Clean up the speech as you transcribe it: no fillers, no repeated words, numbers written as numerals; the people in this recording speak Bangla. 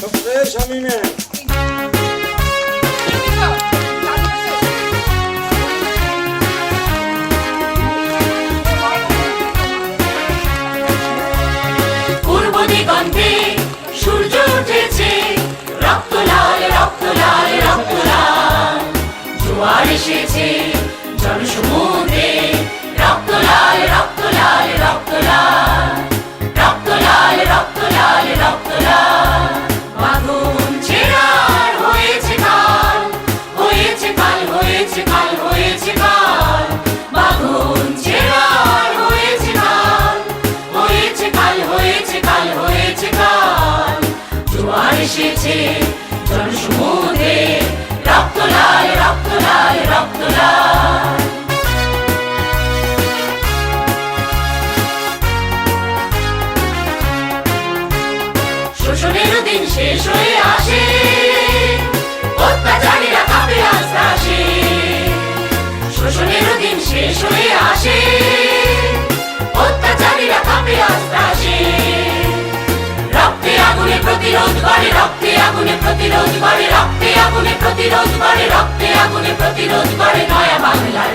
सबसे शामी में পূর্ব দিগন্তে সূর্য উঠেছে, রক্ত লাল রক্ত লাল রক্ত লাল। জোয়ার এসেছে জনসমুদ্রে, রক্ত লাল রক্ত লাল রক্ত লাল। রক্ত লাল রক্ত লাল রক্ত লাল। বাঁধন ছেঁড়ার হয়েছে কাল, হয়েছে কাল হয়েছে কাল হয়েছে কাল। বাঁধন ছেঁড়ার হয়েছে কাল, হয়েছে কাল হয়েছে কাল হয়েছে কাল। জোয়ার এসেছে জনসমুদ্রে, রক্ত লাল রক্ত লাল রক্ত লাল। শোষণের দিন শেষ হয়ে আসে, অত্যাচারীরা কাঁপে আস্তে আসে। শোষণের দিন শেষ হয়ে আসে, অত্যাচারীরা কাঁপে আস্তে আসে। রক্তে আগুনে প্রতিরোধ করে, রক্তে আগুনে প্রতিরোধ করে, রক্তে আগুনে প্রতিরোধ করে, রক্তে আগুনে প্রতিরোধ করে নয়া বাংলার